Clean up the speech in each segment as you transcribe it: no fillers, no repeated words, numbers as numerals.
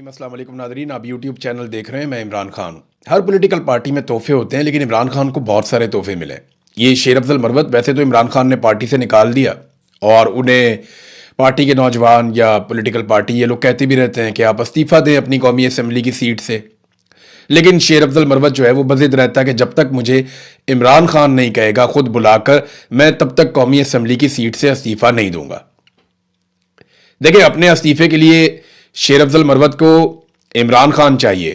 अस्सलाम वालेकुम नादरीन, आप यूट्यूब चैनल देख रहे हैं। मैं इमरान खान। हर पॉलिटिकल पार्टी में तोहफे होते हैं, लेकिन इमरान खान को बहुत सारे तोहफे मिले। ये शेर अफजल मरवत वैसे तो इमरान खान ने पार्टी से निकाल दिया और उन्हें पार्टी के नौजवान या पॉलिटिकल पार्टी ये लोग कहते भी रहते हैं कि आप इस्तीफ़ा दें अपनी कौमी असम्बली की सीट से। लेकिन शेर अफजल मरवत जो है वो बज़िद रहता है कि जब तक मुझे इमरान खान नहीं कहेगा खुद बुलाकर, मैं तब तक कौमी असम्बली की सीट से इस्तीफ़ा नहीं दूंगा। देखिए, अपने इस्तीफ़े के लिए शेर अफजल मरवत को इमरान खान चाहिए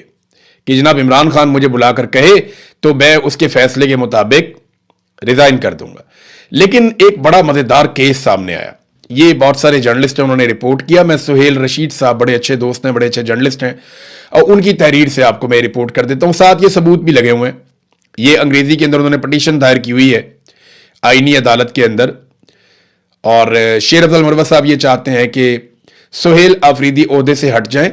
कि जनाब इमरान खान मुझे बुलाकर कहे तो मैं उसके फैसले के मुताबिक रिजाइन कर दूंगा। लेकिन एक बड़ा मजेदार केस सामने आया। ये बहुत सारे जर्नलिस्ट हैं, उन्होंने रिपोर्ट किया। मैं सुहेल रशीद साहब बड़े अच्छे दोस्त हैं, बड़े अच्छे जर्नलिस्ट हैं, और उनकी तहरीर से आपको मैं रिपोर्ट कर देता हूं। साथ ये सबूत भी लगे हुए हैं। ये अंग्रेजी के अंदर उन्होंने पटिशन दायर की हुई है आईनी अदालत के अंदर, और शेर अफजल मरवत साहब ये चाहते हैं कि सुहेल आफरीदी ओहदे से हट जाएं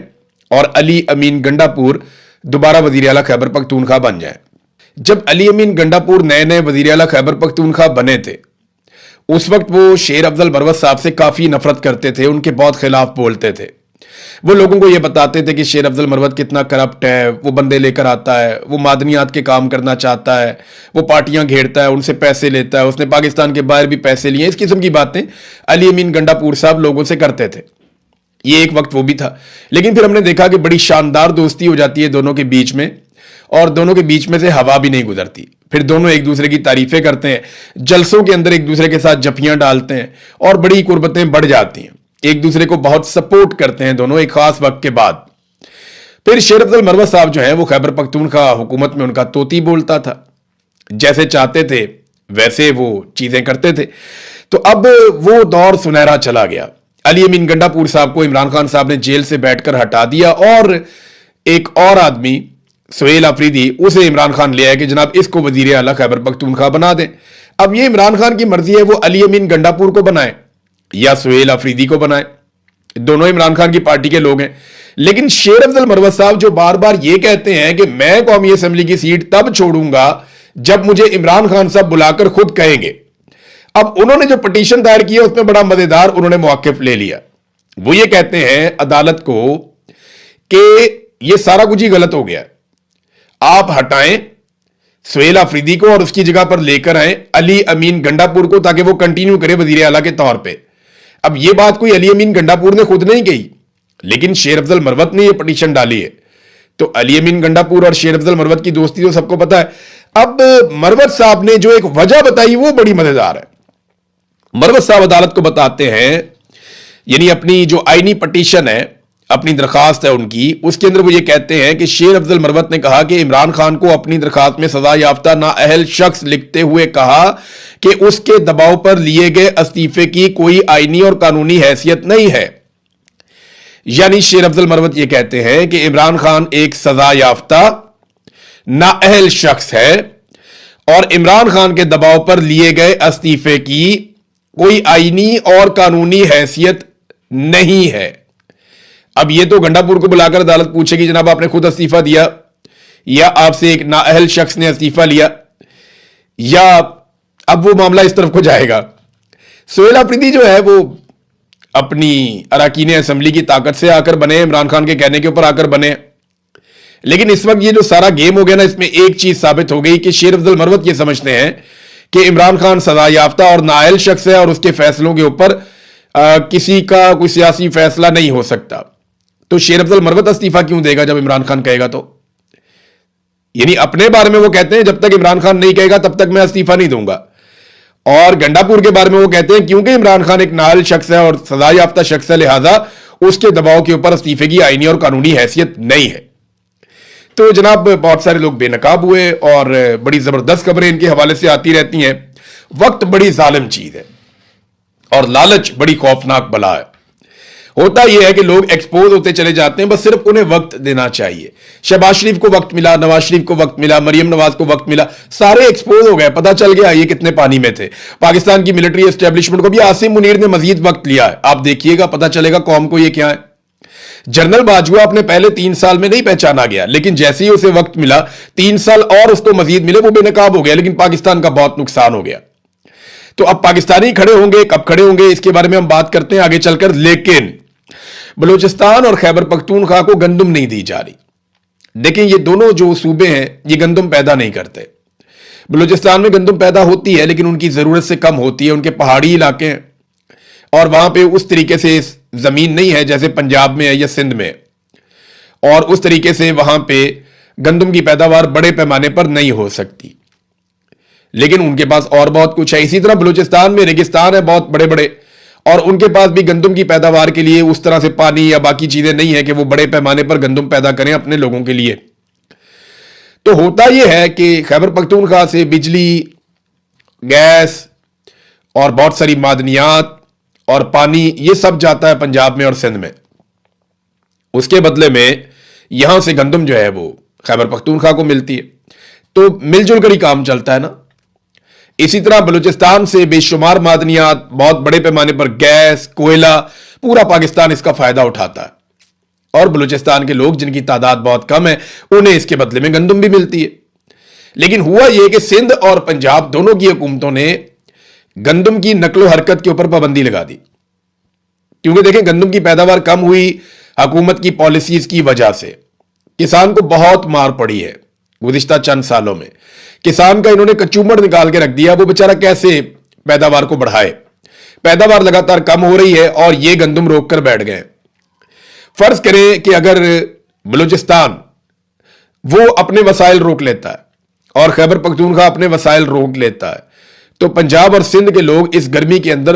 और अली अमीन गंडापुर दोबारा वजीर आला खैबर पख्तूनख्वा बन जाएं। जब अली अमीन गंडापुर नए नए वजीर आला खैबर पख्तूनख्वा बने थे, उस वक्त वो शेर अफजल मरवत साहब से काफी नफरत करते थे, उनके बहुत खिलाफ बोलते थे। वो लोगों को ये बताते थे कि शेर अफजल मरवत कितना करप्ट है, वो बंदे लेकर आता है, वो मादनियात के काम करना चाहता है, वो पार्टियां घेरता है, उनसे पैसे लेता है, उसने पाकिस्तान के बाहर भी पैसे लिए। इस किस्म की बातें अली अमीन गंडापुर साहब लोगों से करते थे। ये एक वक्त वो भी था। लेकिन फिर हमने देखा कि बड़ी शानदार दोस्ती हो जाती है दोनों के बीच में, और दोनों के बीच में से हवा भी नहीं गुजरती। फिर दोनों एक दूसरे की तारीफें करते हैं, जलसों के अंदर एक दूसरे के साथ जफियां डालते हैं और बड़ी कुर्बतें बढ़ जाती हैं। एक दूसरे को बहुत सपोर्ट करते हैं दोनों एक खास वक्त के बाद। फिर शेर अफजल मरवत साहब जो है वो खैबर पख्तूनख्वा हुकूमत में उनका तोती बोलता था, जैसे चाहते थे वैसे वो चीजें करते थे। तो अब वो दौर सुनहरा चला गया। अली अमीन गंडापुर साहब को इमरान खान साहब ने जेल से बैठकर हटा दिया, और एक और आदमी सुहेल आफरीदी, उसे इमरान खान ले आया कि जनाब इसको वजीर आला खैबर पख्तूनख्वा बना दें। अब ये इमरान खान की मर्जी है, वो अली अमीन गंडापुर को बनाए या सुहेल आफरीदी को बनाए। दोनों इमरान खान की पार्टी के लोग हैं। लेकिन शेर अफजल मरवत साहब जो बार बार ये कहते हैं कि मैं कौमी असम्बली की सीट तब छोड़ूंगा जब मुझे इमरान खान साहब बुलाकर खुद कहेंगे। अब उन्होंने जो पटिशन दायर किया उसमें बड़ा मजेदार उन्होंने मौकिफ ले लिया। वो ये कहते हैं अदालत को कि ये सारा कुछ ही गलत हो गया, आप हटाएं सुहेल आफरीदी को और उसकी जगह पर लेकर आए अली अमीन गंडापुर को, ताकि वो कंटिन्यू करे वजीर आला के तौर पे। अब ये बात कोई अली अमीन गंडापुर ने खुद नहीं कही, लेकिन शेर अफजल मरवत ने ये पटिशन डाली है। तो अली अमीन गंडापुर और शेर अफजल मरवत की दोस्ती तो सबको पता है। अब मरवत साहब ने जो एक वजह बताई वो बड़ी मजेदार है। मरवत साहब अदालत को बताते हैं, यानी अपनी जो आईनी पटिशन है, अपनी दरखास्त है उनकी, उसके अंदर वो ये कहते हैं कि शेर अफजल मरवत ने कहा कि इमरान खान को अपनी दरखास्त में सजा याफ्ता नाअहल शख्स लिखते हुए कहा कि उसके दबाव पर लिए गए इस्तीफे की कोई आईनी और कानूनी हैसियत नहीं है। यानी शेर अफजल मरवत ये कहते हैं कि इमरान खान एक सजा याफ्ता नाअहल शख्स है और इमरान खान के दबाव पर लिए गए इस्तीफे की कोई आईनी और कानूनी हैसियत नहीं है। अब ये तो गंडापुर को बुलाकर अदालत पूछेगी जनाब आपने खुद इस्तीफा दिया या आपसे एक नाअहल शख्स ने इस्तीफा लिया, या अब वो मामला इस तरफ को जाएगा। सुहेल आफरीदी जो है वो अपनी अरकान असेंबली की ताकत से आकर बने, इमरान खान के कहने के ऊपर आकर बने। लेकिन इस वक्त ये जो सारा गेम हो गया ना, इसमें एक चीज साबित हो गई कि शेर अफजल मरवत ये समझते हैं कि इमरान खान सजा याफ्ता और नाअहल शख्स है और उसके फैसलों के ऊपर किसी का कोई सियासी फैसला नहीं हो सकता। तो शेर अफजल मरवत इस्तीफा क्यों देगा जब इमरान खान कहेगा? तो यानी अपने बारे में वो कहते हैं जब तक इमरान खान नहीं कहेगा तब तक मैं इस्तीफा नहीं दूंगा, और गंडापुर के बारे में वो कहते हैं क्योंकि इमरान खान एक नाअहल शख्स है और सजा याफ्ता शख्स है, लिहाजा उसके दबाव के ऊपर इस्तीफे की आईनी और कानूनी हैसियत नहीं है। तो जनाब बहुत सारे लोग बेनकाब हुए और बड़ी जबरदस्त खबरें इनके हवाले से आती रहती हैं। वक्त बड़ी जालिम चीज है और लालच बड़ी खौफनाक बला है। होता यह है कि लोग एक्सपोज होते चले जाते हैं, बस सिर्फ उन्हें वक्त देना चाहिए। शहबाज शरीफ को वक्त मिला, नवाज शरीफ को वक्त मिला, मरियम नवाज को वक्त मिला, सारे एक्सपोज हो गए, पता चल गया ये कितने पानी में थे। पाकिस्तान की मिलिट्री एस्टेब्लिशमेंट को भी आसिम मुनीर ने मजीद वक्त लिया है, आप देखिएगा पता चलेगा कौम को ये क्या है। जनरल बाजवा अपने पहले 3 साल में नहीं पहचाना गया, लेकिन जैसे ही उसे वक्त मिला 3 साल और उसको मजीद मिले, वो बेनकाब हो गया, लेकिन पाकिस्तान का बहुत नुकसान हो गया। तो अब पाकिस्तानी खड़े होंगे, कब खड़े होंगे इसके बारे में हम बात करते हैं आगे चलकर। लेकिन बलूचिस्तान और खैबर पख्तूनख्वा को गंदम नहीं दी जा रही। देखें, ये दोनों जो सूबे हैं ये गंदम पैदा नहीं करते। बलूचिस्तान में गंदम पैदा होती है लेकिन उनकी जरूरत से कम होती है, उनके पहाड़ी इलाके हैं और वहां पे उस तरीके से जमीन नहीं है जैसे पंजाब में है या सिंध में, और उस तरीके से वहां पे गंदम की पैदावार बड़े पैमाने पर नहीं हो सकती। लेकिन उनके पास और बहुत कुछ है। इसी तरह बलूचिस्तान में रेगिस्तान है बहुत बड़े बड़े, और उनके पास भी गंदम की पैदावार के लिए उस तरह से पानी या बाकी चीजें नहीं है कि वो बड़े पैमाने पर गंदम पैदा करें अपने लोगों के लिए। तो होता यह है कि खैबर पख्तूनख्वा से बिजली, गैस और बहुत सारी मादनियात और पानी ये सब जाता है पंजाब में और सिंध में। उसके बदले में यहां से गंदम जो है वो खैबर पख्तूनख्वा को मिलती है। तो मिलजुल कर ही काम चलता है ना। इसी तरह बलूचिस्तान से बेशुमार मादनियात, बहुत बड़े पैमाने पर गैस, कोयला, पूरा पाकिस्तान इसका फायदा उठाता है, और बलूचिस्तान के लोग जिनकी तादाद बहुत कम है उन्हें इसके बदले में गंदम भी मिलती है। लेकिन हुआ यह कि सिंध और पंजाब दोनों की हुकूमतों ने गंदम की नकलो हरकत के ऊपर पाबंदी लगा दी, क्योंकि देखें गंदम की पैदावार कम हुई हुकूमत की पॉलिसीज की वजह से। किसान को बहुत मार पड़ी है गुज़िश्ता चंद सालों में। किसान का इन्होंने कचूमड़ निकाल के रख दिया, वो बेचारा कैसे पैदावार को बढ़ाए। पैदावार लगातार कम हो रही है और ये गंदम रोक कर बैठ गए। फर्ज करें कि अगर बलूचिस्तान वो अपने वसाइल रोक लेता है और खैबर पख्तूनख्वा अपने वसाइल रोक लेता है, तो पंजाब और सिंध के लोग इस गर्मी के अंदर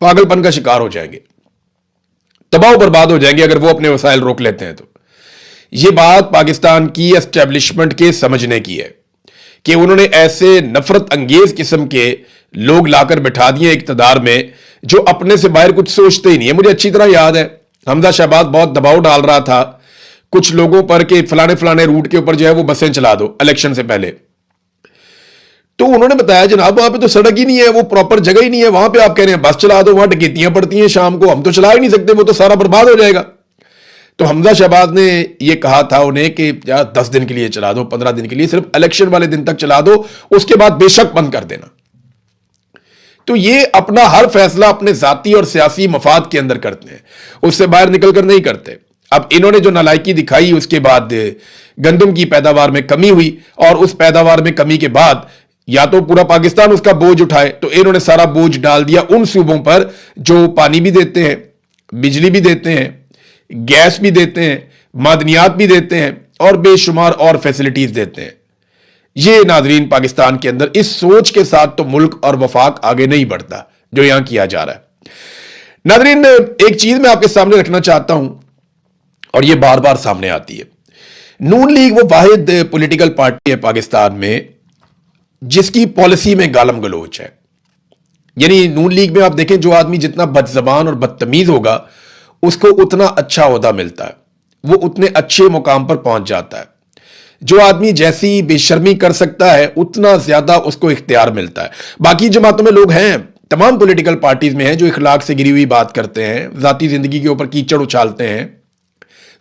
पागलपन का शिकार हो जाएंगे, तबाह बर्बाद हो जाएंगे अगर वो अपने वसाइल रोक लेते हैं। तो ये बात पाकिस्तान की एस्टेब्लिशमेंट के समझने की है कि उन्होंने ऐसे नफरत अंगेज किस्म के लोग लाकर बिठा दिए इक्तदार में जो अपने से बाहर कुछ सोचते ही नहीं है। मुझे अच्छी तरह याद है हमजा शहबाज बहुत दबाव डाल रहा था कुछ लोगों पर कि फलाने फलाने रूट के ऊपर जो है वो बसें चला दो इलेक्शन से पहले। तो उन्होंने बताया जनाब वहां पे तो सड़क ही नहीं है, वो प्रॉपर जगह ही नहीं है, वहां पे आप कह रहे हैं बस चला दो, वहां डकैतियां पड़ती हैं शाम को, हम तो चला ही नहीं सकते, वो तो सारा बर्बाद हो जाएगा। तो हमजा शहबाज ने यह कहा था उन्हें कि यार 10 दिन के लिए चला दो, 15 दिन के लिए, सिर्फ इलेक्शन वाले दिन तक चला दो, उसके बाद बेशक बंद कर देना। तो ये अपना हर फैसला अपने जाती और सियासी मफाद के अंदर करते हैं, उससे बाहर निकल कर नहीं करते। अब इन्होंने जो नालायकी दिखाई उसके बाद गंदम की पैदावार में कमी हुई, और उस पैदावार में कमी के बाद या तो पूरा पाकिस्तान उसका बोझ उठाए, तो इन्होंने सारा बोझ डाल दिया उन सूबों पर जो पानी भी देते हैं, बिजली भी देते हैं, गैस भी देते हैं, मादनियात भी देते हैं और बेशुमार और फैसिलिटीज देते हैं। ये नाजरीन पाकिस्तान के अंदर इस सोच के साथ तो मुल्क और वफाक आगे नहीं बढ़ता जो यहां किया जा रहा है। नाजरीन एक चीज मैं आपके सामने रखना चाहता हूं और ये बार बार सामने आती है। नून लीग वो वाहिद पॉलिटिकल पार्टी है पाकिस्तान में जिसकी पॉलिसी में गालम गलोच है। यानी नून लीग में आप देखें जो आदमी जितना बदजबान और बदतमीज होगा उसको उतना अच्छा ओहदा मिलता है, वो उतने अच्छे मुकाम पर पहुंच जाता है। जो आदमी जैसी बेशर्मी कर सकता है उतना ज्यादा उसको इख्तियार मिलता है। बाकी जमातों में लोग हैं, तमाम पॉलिटिकल पार्टीज में हैं जो इखलाक से गिरी हुई बात करते हैं, जाती जिंदगी के ऊपर कीचड़ उछालते हैं,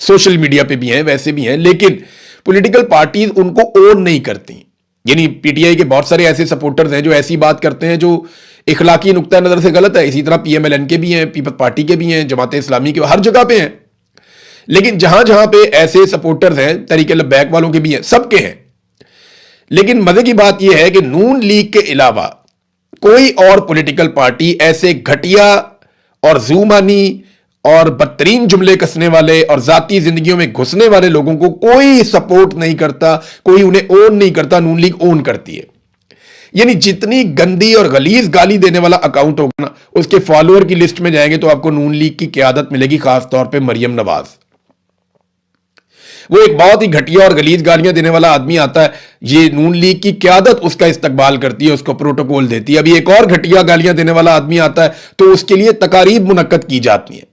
सोशल मीडिया पे भी हैं, वैसे भी हैं, लेकिन पॉलिटिकल पार्टीज उनको ओन नहीं करती। यानी पीटीआई के बहुत सारे ऐसे सपोर्टर्स हैं जो ऐसी बात करते हैं जो इखलाकी नुक्ता नजर से गलत है। इसी तरह पीएमएलएन के भी हैं, पीपल्स पार्टी के भी हैं, जमात इस्लामी के, हर जगह पे हैं। लेकिन जहां जहां पे ऐसे सपोर्टर्स हैं, तरीके लब्बैक वालों के भी हैं, सबके हैं। लेकिन मजे की बात यह है कि नून लीग के अलावा कोई और पॉलिटिकल पार्टी ऐसे घटिया और जूमानी और बदतरीन जुमले कसने वाले और जाती जिंदगियों में घुसने वाले लोगों को कोई सपोर्ट नहीं करता, कोई उन्हें ओन नहीं करता। नून लीग ओन करती है। यानी जितनी गंदी और गलीज गाली देने वाला अकाउंट होगा ना, उसके फॉलोअर की लिस्ट में जाएंगे तो आपको नून लीग की क़यादत मिलेगी, खासतौर पे मरियम नवाज। वो एक बहुत ही घटिया और गलीज गालियां देने वाला आदमी आता है, ये नून लीग की क़यादत उसका इस्तकबाल करती है, उसको प्रोटोकॉल देती है। अभी एक और घटिया गालियां देने वाला आदमी आता है तो उसके लिए तकारीब मुनक्कद की जाती है।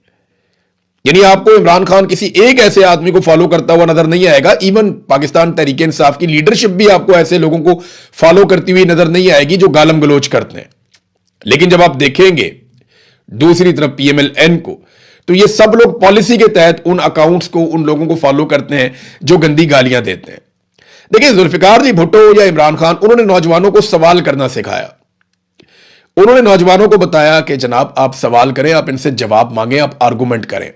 यानी आपको इमरान खान किसी एक ऐसे आदमी को फॉलो करता हुआ नजर नहीं आएगा, इवन पाकिस्तान तहरीक इंसाफ की लीडरशिप भी आपको ऐसे लोगों को फॉलो करती हुई नजर नहीं आएगी जो गालम गलोच करते हैं। लेकिन जब आप देखेंगे दूसरी तरफ पीएमएलएन को, तो ये सब लोग पॉलिसी के तहत उन अकाउंट्स को, उन लोगों को फॉलो करते हैं जो गंदी गालियां देते हैं। देखिए जुल्फिकार जी भुट्टो या इमरान खान, उन्होंने नौजवानों को सवाल करना सिखाया, उन्होंने नौजवानों को बताया कि जनाब आप सवाल करें, आप इनसे जवाब मांगें, आप आर्गुमेंट करें।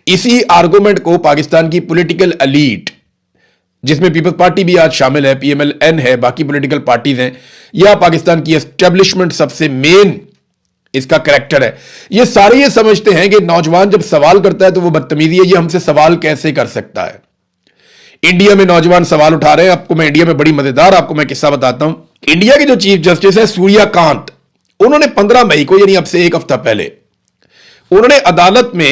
इसी आर्गुमेंट को पाकिस्तान की पॉलिटिकल एलीट, जिसमें पीपल्स पार्टी भी आज शामिल है, पीएमएल-एन है, बाकी पॉलिटिकल पार्टीज हैं, या पाकिस्तान की एस्टेब्लिशमेंट सबसे मेन इसका कैरेक्टर है, ये सारे ये समझते हैं कि नौजवान जब सवाल करता है तो वो बदतमीजी है, ये हमसे सवाल कैसे कर सकता है। इंडिया में नौजवान सवाल उठा रहे हैं। आपको मैं इंडिया में बड़ी मजेदार आपको मैं किस्सा बताता हूं। इंडिया के जो चीफ जस्टिस है सूर्यकांत, उन्होंने 15 मई को, यानी अब से एक हफ्ता पहले, उन्होंने अदालत में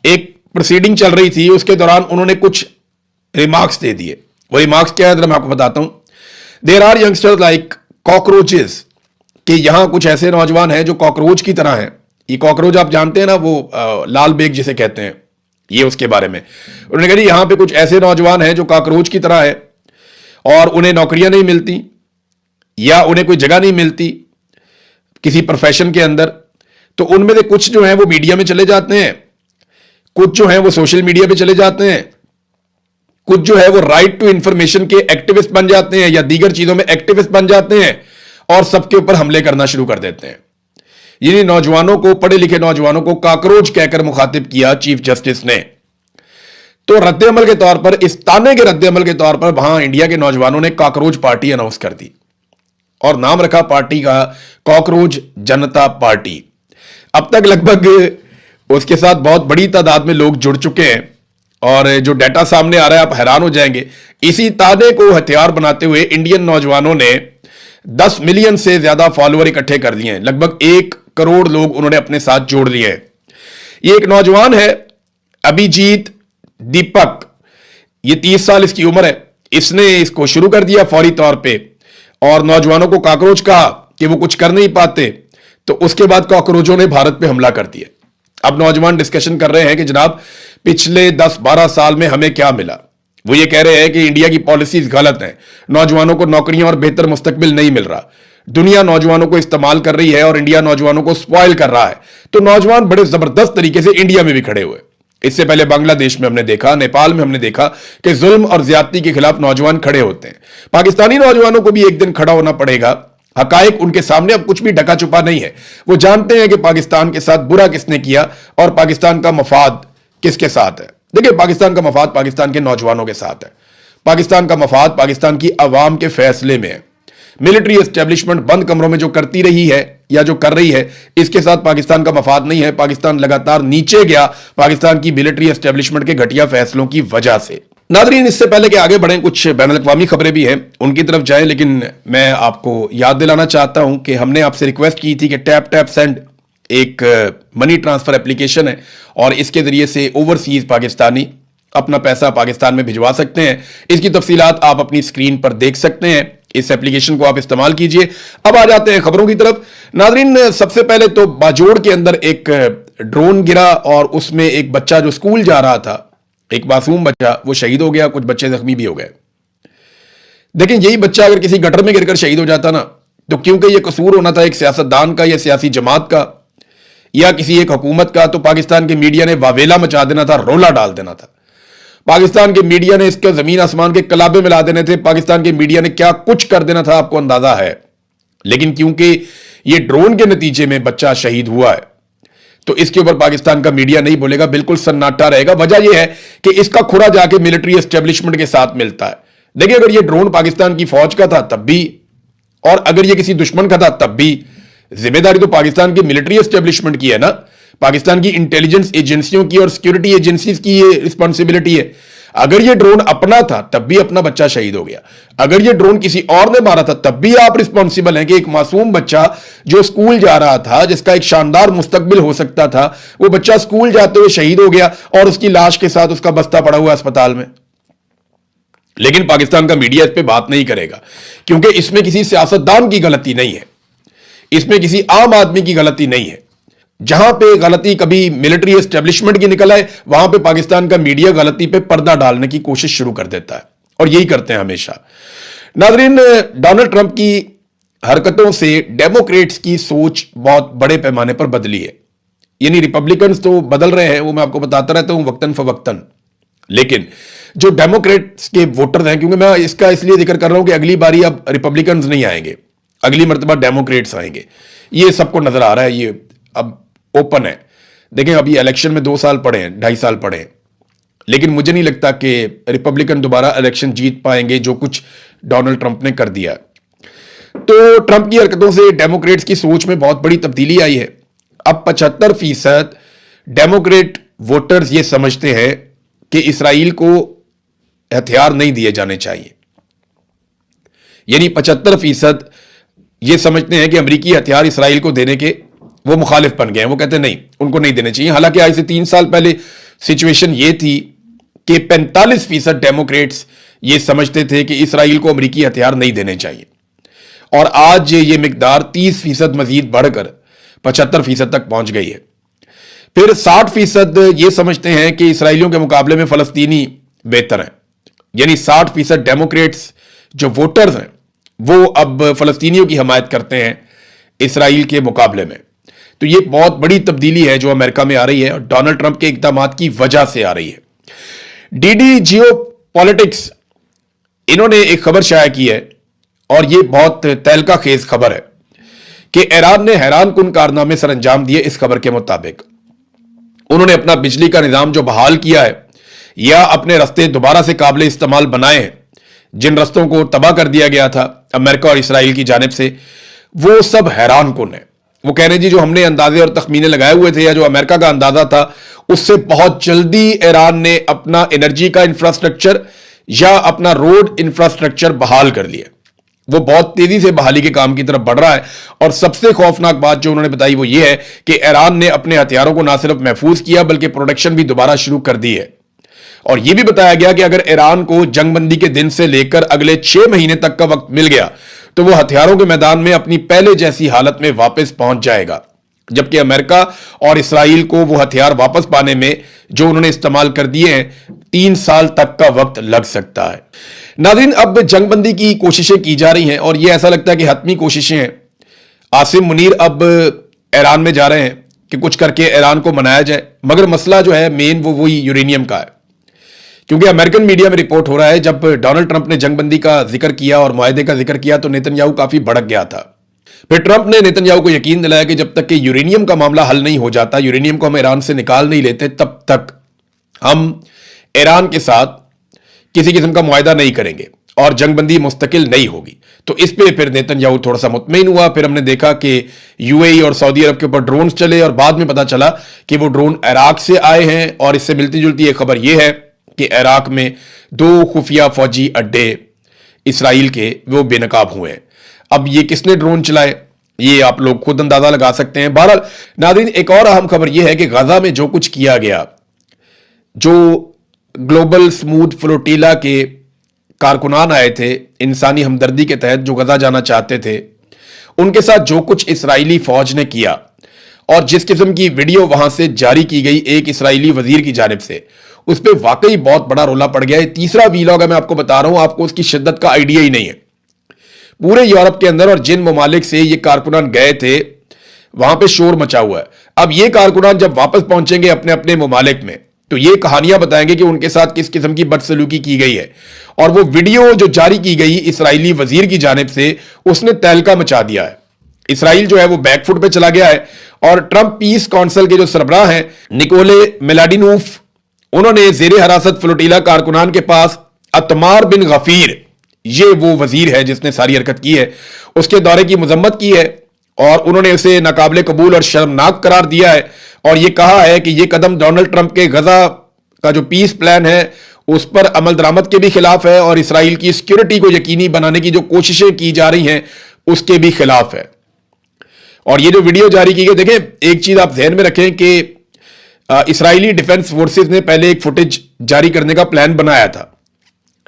एक प्रोसीडिंग चल रही थी, उसके दौरान उन्होंने कुछ रिमार्क्स दे दिए। वो रिमार्क्स क्या है, मैं आपको बताता हूं। There are youngsters like cockroaches, कि यहां कुछ ऐसे नौजवान हैं जो कॉकरोच की तरह हैं। ये कॉकरोच आप जानते हैं ना, वो लाल बेग जिसे कहते हैं, ये उसके बारे में उन्होंने कहा यहां पे कुछ ऐसे नौजवान हैं जो कॉकरोच की तरह है और उन्हें नौकरियां नहीं मिलती या उन्हें कोई जगह नहीं मिलती किसी प्रोफेशन के अंदर। तो उनमें से कुछ जो है वो मीडिया में चले जाते हैं, कुछ जो है वो सोशल मीडिया पे चले जाते हैं, कुछ जो है वो राइट टू इंफॉर्मेशन के एक्टिविस्ट बन जाते हैं या दीगर चीजों में एक्टिविस्ट बन जाते हैं और सबके ऊपर हमले करना शुरू कर देते हैं। यानी नौजवानों को, पढ़े लिखे नौजवानों को कॉकरोच कहकर मुखातिब किया चीफ जस्टिस ने। तो रद्देअमल के तौर पर, इस ताने के रद्देअमल के तौर पर, वहां इंडिया के नौजवानों ने कॉकरोच पार्टी अनाउंस कर दी और नाम रखा पार्टी का कॉकरोच जनता पार्टी। अब तक लगभग उसके साथ बहुत बड़ी तादाद में लोग जुड़ चुके हैं और जो डाटा सामने आ रहा है आप हैरान हो जाएंगे। इसी ताने को हथियार बनाते हुए इंडियन नौजवानों ने 10 मिलियन से ज्यादा फॉलोअर इकट्ठे कर लिए हैं। लगभग 1 करोड़ लोग उन्होंने अपने साथ जोड़ लिए हैं। ये एक नौजवान है अभिजीत दीपक, ये 30 साल इसकी उम्र है। इसने इसको शुरू कर दिया फौरी तौर पे और नौजवानों को कॉकरोच कहा कि वो कुछ कर नहीं पाते। तो उसके बाद कॉकरोचों ने भारत पे हमला कर दिया। अब नौजवान डिस्कशन कर रहे हैं कि जनाब पिछले 10-12 साल में हमें क्या मिला। वो ये कह रहे हैं कि इंडिया की पॉलिसीज गलत हैं, नौजवानों को नौकरियां और बेहतर मुस्तकबिल नहीं मिल रहा, दुनिया नौजवानों को इस्तेमाल कर रही है और इंडिया नौजवानों को स्पॉइल कर रहा है। तो नौजवान बड़े जबरदस्त तरीके से इंडिया में भी खड़े हुए। इससे पहले बांग्लादेश में हमने देखा, नेपाल में हमने देखा कि जुल्म और ज्यादती के खिलाफ नौजवान खड़े होते हैं। पाकिस्तानी नौजवानों को भी एक दिन खड़ा होना पड़ेगा। हकायक उनके सामने अब कुछ भी ढका छुपा नहीं है। वो जानते हैं कि पाकिस्तान के साथ बुरा किसने किया और पाकिस्तान का मफाद किसके साथ है। देखिए, पाकिस्तान का मफाद पाकिस्तान के नौजवानों के साथ है। पाकिस्तान का मफाद पाकिस्तान की अवाम के फैसले में है। मिलिट्री एस्टेब्लिशमेंट बंद कमरों में जो करती रही है या जो कर रही है, इसके साथ पाकिस्तान का मफाद नहीं है। पाकिस्तान लगातार नीचे गया पाकिस्तान की मिलिट्री एस्टेब्लिशमेंट के घटिया फैसलों की वजह से। नादरीन, इससे पहले कि आगे बढ़ें, कुछ बैनुल-अक़वामी खबरें भी हैं, उनकी तरफ जाएं। लेकिन मैं आपको याद दिलाना चाहता हूं कि हमने आपसे रिक्वेस्ट की थी कि टैप टैप सेंड एक मनी ट्रांसफर एप्लीकेशन है और इसके जरिए से ओवरसीज पाकिस्तानी अपना पैसा पाकिस्तान में भिजवा सकते हैं। इसकी तफसीलात आप अपनी स्क्रीन पर देख सकते हैं। इस एप्लीकेशन को आप इस्तेमाल कीजिए। अब आ जाते हैं खबरों की तरफ। नादरीन, सबसे पहले तो बाजोड़ के अंदर एक ड्रोन गिरा और उसमें एक बच्चा जो स्कूल जा रहा था, एक मासूम बच्चा, वो शहीद हो गया। कुछ बच्चे जख्मी भी हो गए। लेकिन यही बच्चा अगर किसी गटर में गिरकर शहीद हो जाता ना, तो क्योंकि यह कसूर होना था एक सियासतदान का या सियासी जमात का या किसी एक हुकूमत का, तो पाकिस्तान के मीडिया ने वावेला मचा देना था, रोला डाल देना था। पाकिस्तान के मीडिया ने इसके जमीन आसमान के कलाबे मिला देने थे। पाकिस्तान के मीडिया ने क्या कुछ कर देना था, आपको अंदाजा है। लेकिन क्योंकि यह ड्रोन के नतीजे में बच्चा शहीद हुआ है, तो इसके ऊपर पाकिस्तान का मीडिया नहीं बोलेगा, बिल्कुल सन्नाटा रहेगा। वजह यह है कि इसका खुरा जाके मिलिट्री एस्टेब्लिशमेंट के साथ मिलता है। देखिए, अगर यह ड्रोन पाकिस्तान की फौज का था तब भी, और अगर यह किसी दुश्मन का था तब भी, जिम्मेदारी तो पाकिस्तान की मिलिट्री एस्टेब्लिशमेंट की है ना, पाकिस्तान की इंटेलिजेंस एजेंसियों की और सिक्योरिटी एजेंसीज की ये रिस्पॉन्सिबिलिटी है। अगर ये ड्रोन अपना था तब भी अपना बच्चा शहीद हो गया। अगर ये ड्रोन किसी और ने मारा था तब भी आप रिस्पॉन्सिबल हैं कि एक मासूम बच्चा जो स्कूल जा रहा था, जिसका एक शानदार मुस्तकबिल हो सकता था, वो बच्चा स्कूल जाते हुए शहीद हो गया और उसकी लाश के साथ उसका बस्ता पड़ा हुआ अस्पताल में। लेकिन पाकिस्तान का मीडिया इस पर बात नहीं करेगा क्योंकि इसमें किसी सियासतदान की गलती नहीं है, इसमें किसी आम आदमी की गलती नहीं है। जहां पे गलती कभी मिलिट्री एस्टेब्लिशमेंट की निकल आए, वहां पे पाकिस्तान का मीडिया गलती पे पर्दा डालने की कोशिश शुरू कर देता है और यही करते हैं हमेशा। नाज़रीन, डोनाल्ड ट्रंप की हरकतों से डेमोक्रेट्स की सोच बहुत बड़े पैमाने पर बदली है। यानी रिपब्लिकन्स तो बदल रहे हैं, वो मैं आपको बताता रहता हूं वक्तन फवक्तन, लेकिन जो डेमोक्रेट्स के वोटर हैं, क्योंकि मैं इसका इसलिए जिक्र कर रहा हूं कि अगली बारी अब रिपब्लिकन्स नहीं आएंगे, اگلی مرتبہ ڈیموکریٹس آئیں گے. یہ سب کو نظر آ رہا ہے, یہ اب اوپن ہے. دیکھیں ابھی الیکشن میں 2 سال پڑے ہیں, 2.5 سال پڑے ہیں, لیکن مجھے نہیں لگتا کہ ریپبلکن دوبارہ الیکشن جیت پائیں گے جو کچھ ڈونلڈ ٹرمپ نے کر دیا. تو ٹرمپ کی حرکتوں سے ڈیموکریٹس کی سوچ میں بہت بڑی تبدیلی آئی ہے. اب 75% ڈیموکریٹ ووٹرز یہ سمجھتے ہیں کہ اسرائیل کو ہتھیار نہیں دیے جانے چاہیے. یعنی 75% یہ سمجھتے ہیں کہ امریکی ہتھیار اسرائیل کو دینے کے وہ مخالف بن گئے ہیں. وہ کہتے ہیں نہیں, ان کو نہیں دینے چاہیے. حالانکہ آج سے 3 سال پہلے سچویشن یہ تھی کہ 45% ڈیموکریٹس یہ سمجھتے تھے کہ اسرائیل کو امریکی ہتھیار نہیں دینے چاہیے, اور آج یہ مقدار 30% مزید بڑھ کر 75% تک پہنچ گئی ہے. پھر 60% یہ سمجھتے ہیں کہ اسرائیلیوں کے مقابلے میں فلسطینی بہتر ہیں. یعنی 60% ڈیموکریٹس جو ووٹرز ہیں وہ اب فلسطینیوں کی حمایت کرتے ہیں اسرائیل کے مقابلے میں. تو یہ بہت بڑی تبدیلی ہے جو امریکہ میں آ رہی ہے, اور ڈونلڈ ٹرمپ کے اقدامات کی وجہ سے آ رہی ہے. ڈی ڈی جیو پالیٹکس انہوں نے ایک خبر شائع کی ہے, اور یہ بہت تہلکہ خیز خبر ہے کہ ایران نے حیران کن کارنامے سر انجام دیے. اس خبر کے مطابق انہوں نے اپنا بجلی کا نظام جو بحال کیا ہے یا اپنے رستے دوبارہ سے قابل استعمال بنائے ہیں, جن رستوں کو تباہ کر دیا گیا تھا امریکہ اور اسرائیل کی جانب سے, وہ سب حیران کن ہے. وہ کہہ رہے ہیں جی جو ہم نے اندازے اور تخمینے لگائے ہوئے تھے یا جو امریکہ کا اندازہ تھا اس سے بہت جلدی ایران نے اپنا انرجی کا انفراسٹرکچر یا اپنا روڈ انفراسٹرکچر بحال کر لیا. وہ بہت تیزی سے بحالی کے کام کی طرف بڑھ رہا ہے, اور سب سے خوفناک بات جو انہوں نے بتائی وہ یہ ہے کہ ایران نے اپنے ہتھیاروں کو نہ صرف محفوظ کیا بلکہ پروڈکشن بھی دوبارہ شروع کر دی ہے. اور یہ بھی بتایا گیا کہ اگر ایران کو جنگ بندی کے دن سے لے کر اگلے 6 مہینے تک کا وقت مل گیا تو وہ ہتھیاروں کے میدان میں اپنی پہلے جیسی حالت میں واپس پہنچ جائے گا, جبکہ امریکہ اور اسرائیل کو وہ ہتھیار واپس پانے میں جو انہوں نے استعمال کر دیے ہیں 3 سال تک کا وقت لگ سکتا ہے. ناظرین, اب جنگ بندی کی کوششیں کی جا رہی ہیں, اور یہ ایسا لگتا ہے کہ حتمی کوششیں ہیں. عاصم منیر اب ایران میں جا رہے ہیں کہ کچھ کر کے ایران کو منایا جائے, مگر مسئلہ جو ہے مین وہ وہی یورینیم کا ہے. کیونکہ امریکن میڈیا میں رپورٹ ہو رہا ہے جب ڈونلڈ ٹرمپ نے جنگ بندی کا ذکر کیا اور معاہدے کا ذکر کیا تو نیتن یاہو کافی بھڑک گیا تھا. پھر ٹرمپ نے نیتن یاہو کو یقین دلایا کہ جب تک کہ یورینیم کا معاملہ حل نہیں ہو جاتا, یورینیم کو ہم ایران سے نکال نہیں لیتے, تب تک ہم ایران کے ساتھ کسی قسم کا معاہدہ نہیں کریں گے اور جنگ بندی مستقل نہیں ہوگی. تو اس پہ پھر نیتن یاہو تھوڑا سا مطمئن ہوا. پھر ہم نے دیکھا کہ یو اے ای اور سعودی عرب کے اوپر ڈرونز چلے, اور بعد میں پتا چلا کہ وہ ڈرون عراق سے آئے ہیں. اور اس سے ملتی جلتی ایک خبر یہ ہے کہ عراق میں 2 خفیہ فوجی اڈے اسرائیل کے وہ بے نقاب ہوئے ہیں. اب یہ کس نے ڈرون چلائے یہ آپ لوگ خود اندازہ لگا سکتے ہیں. بہرحال ناظرین, ایک اور اہم خبر یہ ہے کہ غزہ میں جو کچھ کیا گیا, جو گلوبل سموتھ فلوٹیلا کے کارکنان آئے تھے انسانی ہمدردی کے تحت جو غزہ جانا چاہتے تھے, ان کے ساتھ جو کچھ اسرائیلی فوج نے کیا اور جس قسم کی ویڈیو وہاں سے جاری کی گئی ایک اسرائیلی وزیر کی جانب سے, اس پہ واقعی بہت بڑا رولا پڑ گیا ہے. 3را ویلاگ ہے, میں آپ کو بتا رہا ہوں, آپ کو اس کی شدت کا آئیڈیا ہی نہیں ہے. پورے یورپ کے اندر اور جن ممالک سے یہ کارکنان گئے تھے وہاں پہ شور مچا ہوا ہے. اب یہ کارکنان جب واپس پہنچیں گے اپنے اپنے ممالک میں تو یہ کہانیاں بتائیں گے کہ ان کے ساتھ کس قسم کی بدسلوکی کی گئی ہے. اور وہ ویڈیو جو جاری کی گئی اسرائیلی وزیر کی جانب سے, اس نے تہلکہ مچا دیا ہے. اسرائیل جو ہے وہ بیک فٹ پہ چلا گیا ہے, اور ٹرمپ پیس کونسل کے جو سربراہ ہیں نکولے میلاڈینوف, انہوں نے زیر حراست فلوٹیلا کارکنان کے پاس اتمار بن غفیر, یہ وہ وزیر ہے جس نے ساری حرکت کی ہے, اس کے دورے کی مذمت کی ہے, اور انہوں نے اسے ناقابل قبول اور شرمناک قرار دیا ہے. اور یہ کہا ہے کہ یہ قدم ڈونلڈ ٹرمپ کے غزہ کا جو پیس پلان ہے اس پر عمل درآمد کے بھی خلاف ہے, اور اسرائیل کی سیکیورٹی کو یقینی بنانے کی جو کوششیں کی جا رہی ہیں اس کے بھی خلاف ہے. اور یہ جو ویڈیو جاری کی گئی, دیکھیں ایک چیز آپ ذہن میں رکھیں کہ اسرائیلی ڈیفنس فورسز نے پہلے ایک فوٹیج جاری کرنے کا پلان بنایا تھا,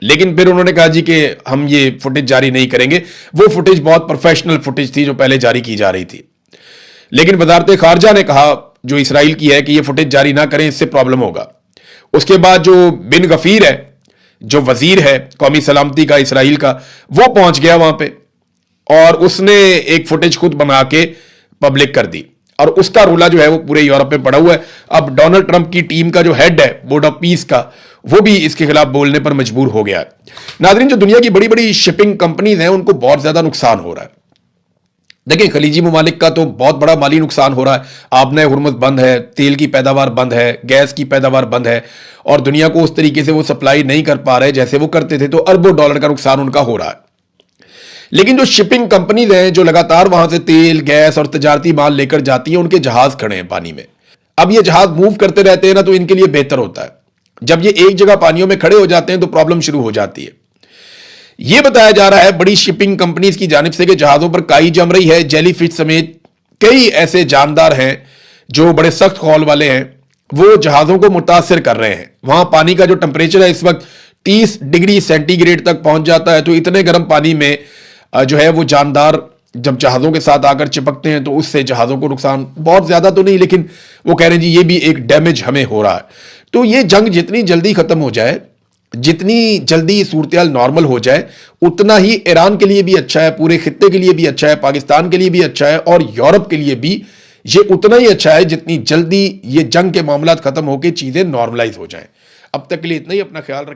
لیکن پھر انہوں نے کہا جی کہ ہم یہ فوٹیج جاری نہیں کریں گے. وہ فوٹیج بہت پروفیشنل فوٹیج تھی جو پہلے جاری کی جا رہی تھی, لیکن وزارت خارجہ نے کہا جو اسرائیل کی ہے کہ یہ فوٹیج جاری نہ کریں, اس سے پرابلم ہوگا. اس کے بعد جو بن غفیر ہے جو وزیر ہے قومی سلامتی کا اسرائیل کا, وہ پہنچ گیا وہاں پہ اور اس نے ایک فوٹیج خود بنا کے پبلک کر دی, اور اس کا رولا جو ہے وہ پورے یورپ میں پڑا ہوا ہے. اب ڈونلڈ ٹرمپ کی ٹیم کا جو ہیڈ ہے بورڈ آف پیس کا, وہ بھی اس کے خلاف بولنے پر مجبور ہو گیا ہے. ناظرین, جو دنیا کی بڑی بڑی شپنگ کمپنیز ہیں ان کو بہت زیادہ نقصان ہو رہا ہے. دیکھیں خلیجی ممالک کا تو بہت بڑا مالی نقصان ہو رہا ہے. آبنۂ ہرمز بند ہے, تیل کی پیداوار بند ہے, گیس کی پیداوار بند ہے, اور دنیا کو اس طریقے سے وہ سپلائی نہیں کر پا رہے جیسے وہ کرتے تھے, تو اربوں ڈالر کا نقصان ان کا ہو رہا ہے. لیکن جو شپنگ کمپنیز ہیں جو لگاتار وہاں سے تیل, گیس اور تجارتی مال لے کر جاتی ہیں, ان کے جہاز کھڑے ہیں پانی میں. اب یہ جہاز موو کرتے رہتے ہیں نا, تو ان کے لیے بہتر ہوتا ہے. جب یہ ایک جگہ پانیوں میں کھڑے ہو جاتے ہیں تو پرابلم شروع ہو جاتی ہے. یہ بتایا جا رہا ہے بڑی شپنگ کمپنیز کی جانب سے کہ جہازوں پر کائی جم رہی ہے. جیلی فش سمیت کئی ایسے جاندار ہیں جو بڑے سخت خول والے ہیں, وہ جہازوں کو متاثر کر رہے ہیں. وہاں پانی کا جو ٹمپریچر ہے اس وقت 30 ڈگری سینٹی گریڈ تک پہنچ جاتا ہے. تو اتنے گرم پانی میں جو ہے وہ جاندار جب جہازوں کے ساتھ آ کر چپکتے ہیں تو اس سے جہازوں کو نقصان بہت زیادہ تو نہیں, لیکن وہ کہہ رہے ہیں جی یہ بھی ایک ڈیمیج ہمیں ہو رہا ہے. تو یہ جنگ جتنی جلدی ختم ہو جائے, جتنی جلدی صورتحال نارمل ہو جائے, اتنا ہی ایران کے لیے بھی اچھا ہے, پورے خطے کے لیے بھی اچھا ہے, پاکستان کے لیے بھی اچھا ہے, اور یورپ کے لیے بھی یہ اتنا ہی اچھا ہے جتنی جلدی یہ جنگ کے معاملات ختم ہو کے چیزیں نارملائز ہو جائیں. اب تک کے لیے اتنا ہی. اپنا خیال رکھیں.